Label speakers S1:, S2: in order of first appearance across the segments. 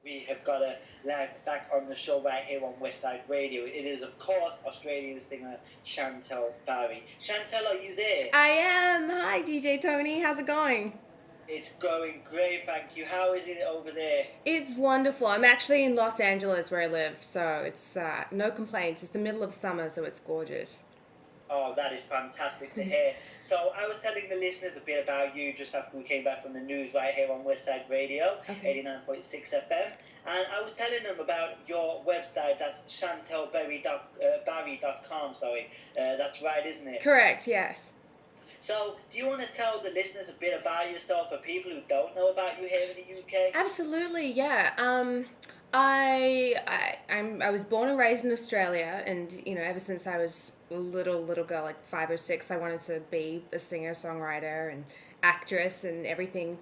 S1: we have got a lad back on the show right here on Westside Radio. It is, of course, Australian singer Chantelle Barry. Chantelle, are you there?
S2: I am. Hi, DJ Tony. How's it going?
S1: It's going great, thank you. How is it over there?
S2: It's wonderful. I'm actually in Los Angeles where I live, so it's no complaints. It's the middle of summer, so it's gorgeous.
S1: Oh, that is fantastic to hear. So I was telling the listeners a bit about you just after we came back from the news right here on Westside Radio, 89.6 FM. And I was telling them about your website, that's chantellberry.com, sorry. That's right, isn't it?
S2: Correct, yes.
S1: So, do you want to tell the listeners a bit about yourself for people who don't know about you here in the UK?
S2: Absolutely, yeah. I was born and raised in Australia, and ever since I was a little girl, like 5 or 6, I wanted to be a singer, songwriter, and actress, and everything,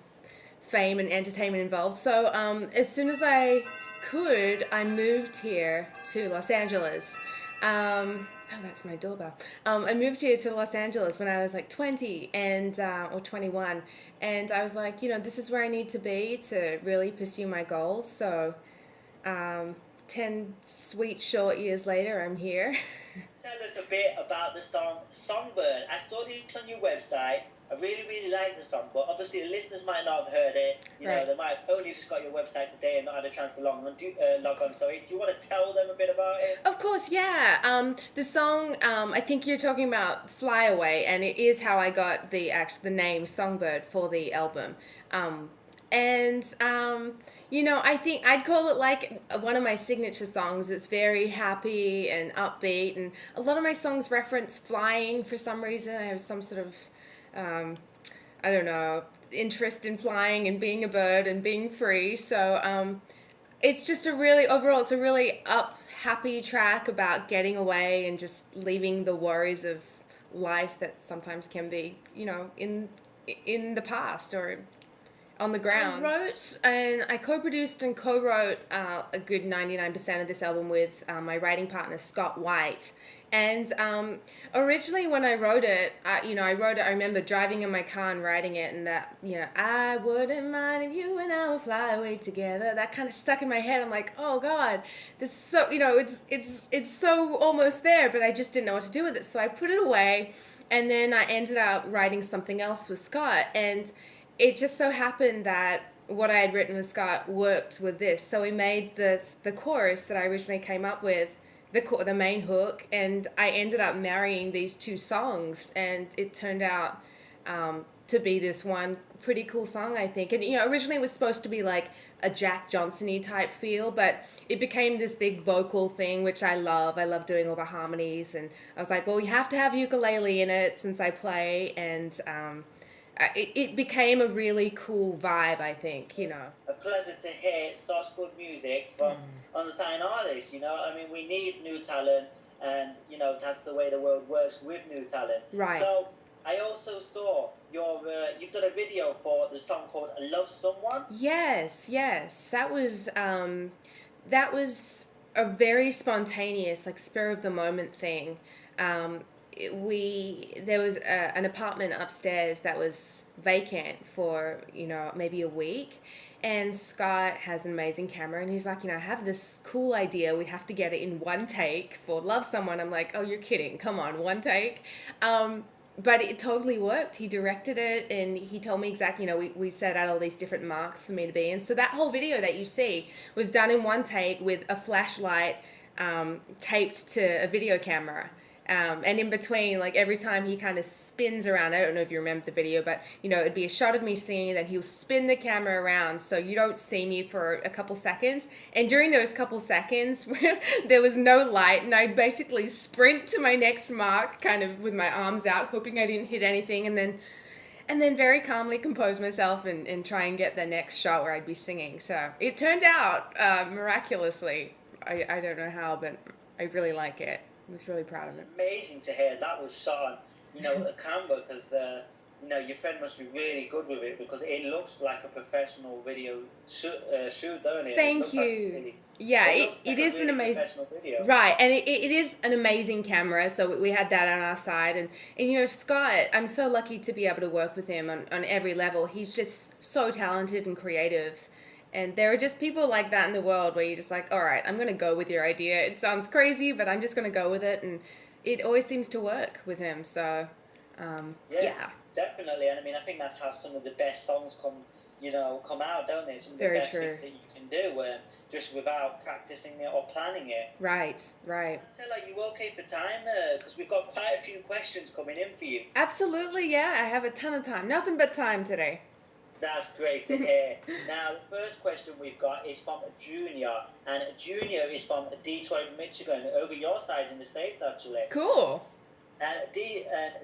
S2: fame and entertainment involved. So as soon as I could, I moved here to Los Angeles. Oh, that's my doorbell. I moved here to Los Angeles when I was like 20 and or 21, and I was like, this is where I need to be to really pursue my goals. So 10 sweet short years later, I'm here.
S1: Tell us a bit about the song Songbird. I saw this on your website. I really like the song, but obviously the listeners might not have heard it.
S2: Right.
S1: They might have only just got your website today and not had a chance to log on. Do you want to tell them a bit about it?
S2: Of course, yeah. The song, I think you're talking about Fly Away, and it is how I got the name Songbird for the album. I think I'd call it like one of my signature songs. It's very happy and upbeat, and a lot of my songs reference flying for some reason. I have some sort of, interest in flying and being a bird and being free. So it's just it's a really happy track about getting away and just leaving the worries of life that sometimes can be, in the past or on the ground. I wrote and I co-produced and co-wrote a good 99% of this album with my writing partner Scott White. And originally when I wrote it, I remember driving in my car and writing it, and that, I wouldn't mind if you and I would fly away together. That kind of stuck in my head. I'm like, oh God, this is so, it's so almost there, but I just didn't know what to do with it. So I put it away, and then I ended up writing something else with Scott, and it just so happened that what I had written with Scott worked with this. So we made the chorus that I originally came up with, the main hook, and I ended up marrying these two songs, and it turned out to be this one pretty cool song, I think. And originally it was supposed to be like a Jack Johnson-y type feel, but it became this big vocal thing, which I love. I love doing all the harmonies, and I was like, well, you have to have ukulele in it since I play, and it became a really cool vibe, I think,
S1: A pleasure to hear such good music from understanding artists, we need new talent, and, that's the way the world works with new talent.
S2: Right.
S1: So, I also saw you've done a video for the song called I Love Someone.
S2: Yes. That was a very spontaneous, like, spur of the moment thing. There was an apartment upstairs that was vacant for maybe a week, and Scott has an amazing camera, and he's like, I have this cool idea, we have to get it in one take for Love Someone. I'm like, oh, you're kidding, come on, one take. But it totally worked. He directed it, and he told me exactly, we set out all these different marks for me to be in. So that whole video that you see was done in one take with a flashlight taped to a video camera. And in between, like, every time he kind of spins around, I don't know if you remember the video, but, it'd be a shot of me singing, then he'll spin the camera around so you don't see me for a couple seconds. And during those couple seconds, there was no light, and I'd basically sprint to my next mark, kind of with my arms out, hoping I didn't hit anything, and then very calmly compose myself and try and get the next shot where I'd be singing. So it turned out miraculously. I don't know how, but I really like it. I was really proud of it.
S1: It's amazing to hear that was shot on, a camera, because, your friend must be really good with it, because it looks like a professional video shoot, don't it?
S2: Thank you. Yeah, it is an amazing
S1: video.
S2: Right, and it is an amazing camera, so we had that on our side, and Scott, I'm so lucky to be able to work with him on every level. He's just so talented and creative, And there are just people like that in the world where you're just like, all right, I'm going to go with your idea. It sounds crazy, but I'm just going to go with it. And it always seems to work with him. So, yeah.
S1: Definitely. And I mean, I think that's how some of the best songs come out, don't they? Some of the
S2: Very
S1: best
S2: true.
S1: things that you can do just without practicing it or planning it.
S2: Right.
S1: Chantelle, are you okay for time? Because we've got quite a few questions coming in for you.
S2: Absolutely, yeah. I have a ton of time. Nothing but time today.
S1: That's great to hear. Now, the first question we've got is from Junior, and Junior is from Detroit, Michigan, over your side in the States, actually.
S2: Cool.
S1: And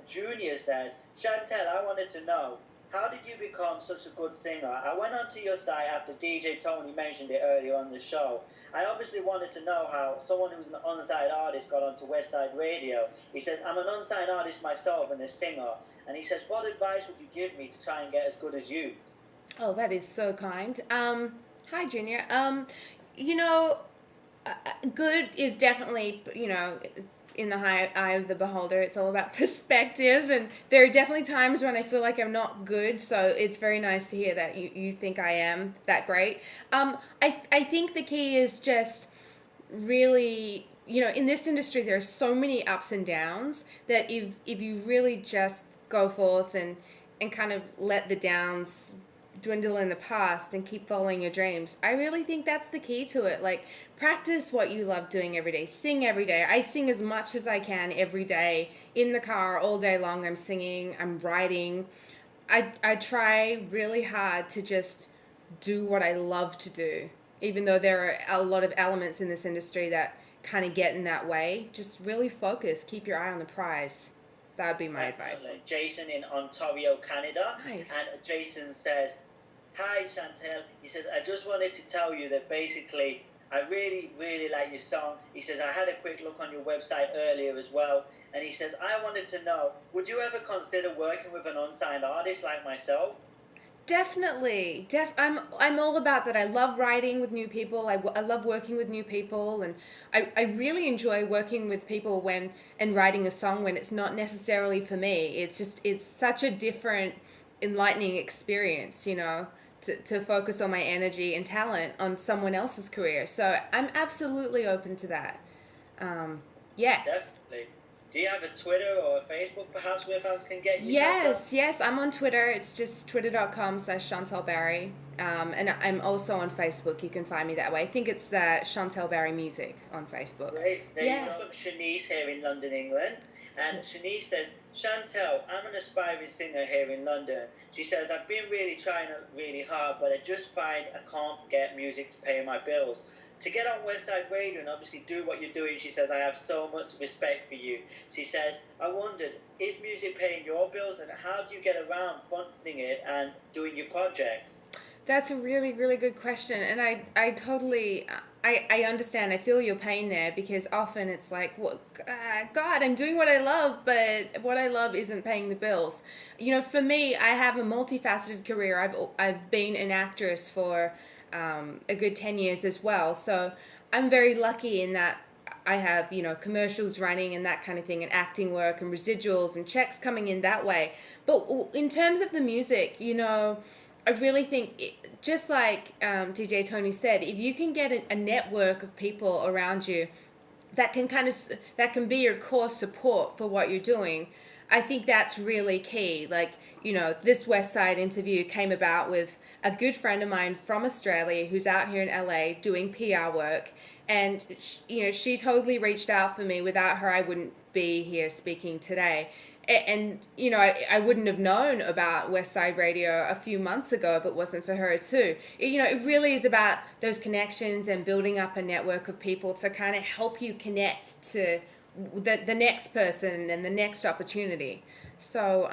S1: Junior says, Chantelle, I wanted to know, how did you become such a good singer? I went onto your site after DJ Tony mentioned it earlier on the show. I obviously wanted to know how someone who's an unsigned artist got onto Westside Radio. He says, I'm an unsigned artist myself and a singer. And he says, what advice would you give me to try and get as good as you?
S2: Oh, that is so kind. Hi, Junior. Good is definitely, in the eye of the beholder. It's all about perspective, and there are definitely times when I feel like I'm not good, so it's very nice to hear that you think I am that great. I think the key is just really, in this industry there are so many ups and downs that if you really just go forth and kind of let the downs dwindle in the past and keep following your dreams, I really think that's the key to it. Like, practice what you love doing every day. Sing every day. I sing as much as I can every day. In the car all day long, I'm singing, I'm writing. I try really hard to just do what I love to do, even though there are a lot of elements in this industry that kind of get in that way. Just really focus. Keep your eye on the prize. That would be my advice.
S1: Jason in Ontario, Canada.
S2: Nice.
S1: And Jason says, hi, Chantelle. He says, I just wanted to tell you that basically I really, really like your song. He says, I had a quick look on your website earlier as well. And he says, I wanted to know, would you ever consider working with an unsigned artist like myself?
S2: Definitely. I'm all about that. I love writing with new people. I love working with new people. And I really enjoy working with people and writing a song when it's not necessarily for me. It's such a different, enlightening experience, to focus on my energy and talent on someone else's career. So I'm absolutely open to that. Yes.
S1: Definitely. Do you have a Twitter or a Facebook perhaps where fans can get you?
S2: Yes, I'm on Twitter. It's just twitter.com/Chantelle Barry. And I'm also on Facebook. You can find me that way. I think it's Chantelle Barry Music on Facebook.
S1: Great. There's from Shanice here in London, England. And Shanice says, Chantelle, I'm an aspiring singer here in London. She says, I've been really trying really hard, but I just find I can't get music to pay my bills. To get on Westside Radio and obviously do what you're doing, she says, I have so much respect for you. She says, I wondered, is music paying your bills, and how do you get around funding it and doing your projects?
S2: That's a really, really good question. And I totally, I understand. I feel your pain there, because often it's like, well, God, I'm doing what I love, but what I love isn't paying the bills. For me, I have a multifaceted career. I've been an actress for a good 10 years as well. So I'm very lucky in that I have, commercials running and that kind of thing, and acting work and residuals and checks coming in that way. But in terms of the music, I really think, just like DJ Tony said, if you can get a network of people around you that can be your core support for what you're doing, I think that's really key. Like, this Westside interview came about with a good friend of mine from Australia who's out here in LA doing PR work. And, she totally reached out for me. Without her, I wouldn't be here speaking today. And, I wouldn't have known about Westside Radio a few months ago if it wasn't for her too. It really is about those connections and building up a network of people to kind of help you connect to the next person and the next opportunity. So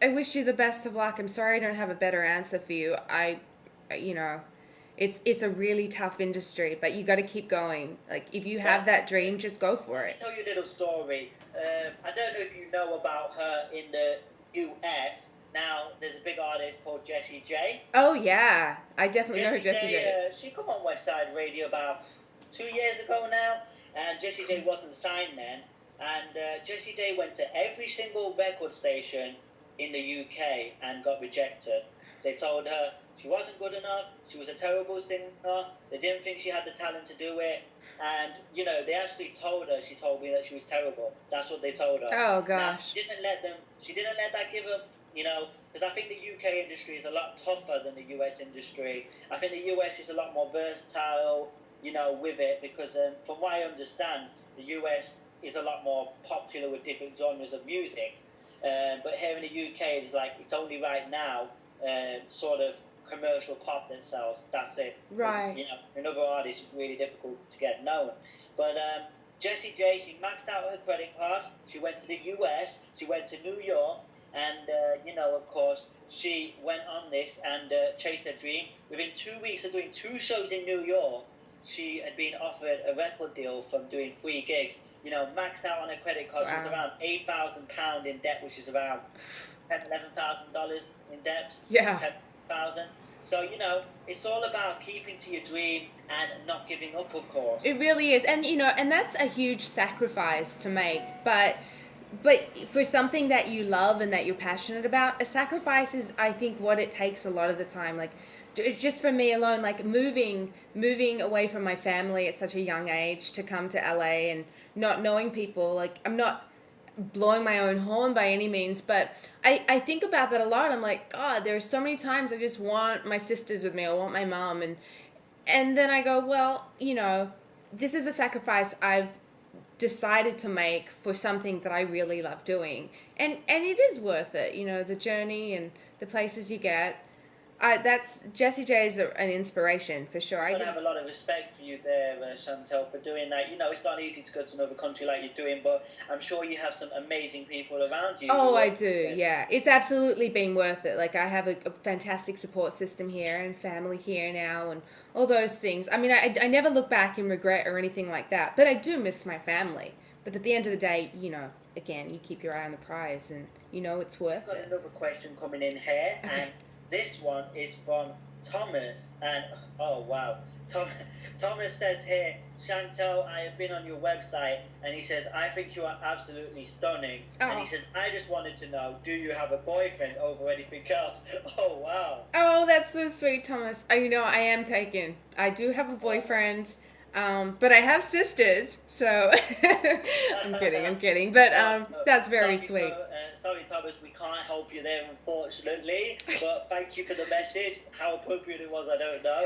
S2: I wish you the best of luck. I'm sorry I don't have a better answer for you. It's a really tough industry, but you got to keep going. Like, if you have that dream, just go for it.
S1: I'll tell you a little story. I don't know if you know about her in the US. Now, there's a big artist called Jessie J.
S2: Oh, yeah. I definitely know who Jessie J is.
S1: She come on Westside Radio about 2 years ago now, and Jessie J wasn't signed then. And Jessie J went to every single record station in the UK and got rejected. They told her, she wasn't good enough, she was a terrible singer, they didn't think she had the talent to do it, and, you know, they actually told her, she told me that she was terrible. That's what they told her.
S2: Oh,
S1: Now,
S2: gosh.
S1: she didn't let that give up, you know, because I think the UK industry is a lot tougher than the US industry. I think the US is a lot more versatile, you know, with it, because from what I understand, the US is a lot more popular with different genres of music. But here in the UK, it's like, it's only right now, sort of commercial pop that sells. That's it.
S2: Right.
S1: You know, another artist is really difficult to get known. But Jessie J, she maxed out her credit card. She went to the US. She went to New York. And, you know, of course, she went on this and chased her dream. Within 2 weeks of doing 2 shows in New York, she had been offered a record deal from doing 3 gigs. You know, maxed out on her credit card. Wow. She was around £8,000 in debt, which is around $11,000 in debt.
S2: Yeah.
S1: 10,000. So, you know, it's all about keeping to your dream and not giving up, of course.
S2: It really is. And, you know, and that's a huge sacrifice to make. But for something that you love and that you're passionate about, a sacrifice is, I think, what it takes a lot of the time. Like, just for me alone, like moving away from my family at such a young age to come to LA and not knowing people, like, I'm not blowing my own horn by any means, but I think about that a lot. I'm like, God, there's so many times I just want my sisters with me, I want my mom, and then I go, well, you know, this is a sacrifice I've decided to make for something that I really love doing, and it is worth it, you know, the journey and the places you get. That's Jessie J is an inspiration for sure.
S1: I have a lot of respect for you there, Chantelle, for doing that. You know, it's not easy to go to another country like you're doing, but I'm sure you have some amazing people around you.
S2: Oh, I do, yeah. It's absolutely been worth it. Like, I have a fantastic support system here and family here now and all those things. I mean, I never look back in regret or anything like that, but I do miss my family. But at the end of the day, you know, again, you keep your eye on the prize and you know it's worth it.
S1: I've got another question coming in here, okay. And this one is from Thomas, and oh wow, Thomas says here, Chantelle, I have been on your website, and he says, I think you are absolutely stunning, and he says, I just wanted to know, do you have a boyfriend over anything else? Oh wow.
S2: Oh, that's so sweet, Thomas. You know, I am taken. I do have a boyfriend. But I have sisters, so I'm kidding. But that's very sweet.
S1: Sorry, Thomas, we can't help you there, unfortunately. But thank you for the message. How appropriate it was, I don't know.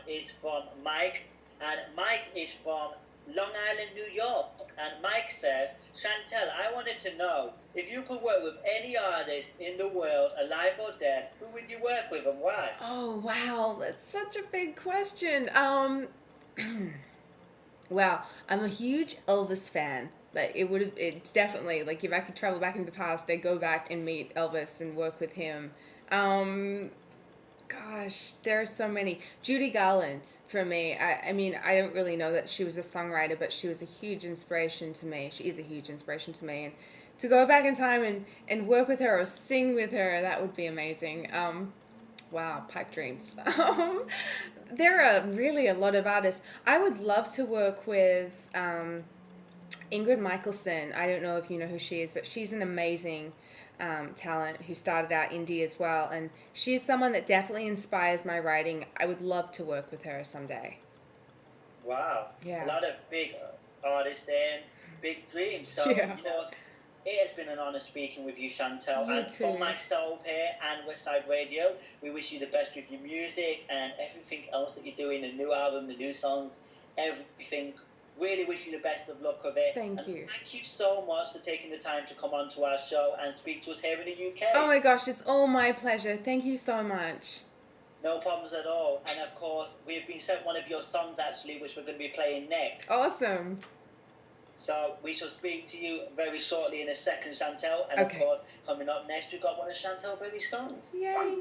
S1: Is from Mike, and Mike is from Long Island, New York. And Mike says, Chantelle, I wanted to know if you could work with any artist in the world, alive or dead, who would you work with and why?
S2: Oh wow, that's such a big question. Well, I'm a huge Elvis fan. Like, it's definitely, like, if I could travel back into the past, I'd go back and meet Elvis and work with him. Gosh, there are so many. Judy Garland, for me. I mean, I don't really know that she was a songwriter, but she was a huge inspiration to me. She is a huge inspiration to me. And to go back in time and work with her or sing with her, that would be amazing. Wow, pipe dreams. There are really a lot of artists. I would love to work with Ingrid Michaelson. I don't know if you know who she is, but she's an amazing talent who started out indie as well. And she's someone that definitely inspires my writing. I would love to work with her someday.
S1: Wow.
S2: Yeah.
S1: A lot of big artists there and big dreams. So,
S2: yeah.
S1: Of course, it has been an honour speaking with you, Chantelle.
S2: You
S1: and
S2: too.
S1: For myself here and Westside Radio, we wish you the best with your music and everything else that you're doing, the new album, the new songs, everything. Really wish you the best of luck with it.
S2: Thank you.
S1: Thank you so much for taking the time to come on to our show and speak to us here in the UK.
S2: Oh my gosh, it's all my pleasure. Thank you so much.
S1: No problems at all. And of course, we have been sent one of your songs actually, which we're going to be playing next.
S2: Awesome.
S1: So we shall speak to you very shortly in a second, Chantelle. And of course, coming up next, we've got one of Chantelle Berry's songs.
S2: Yay.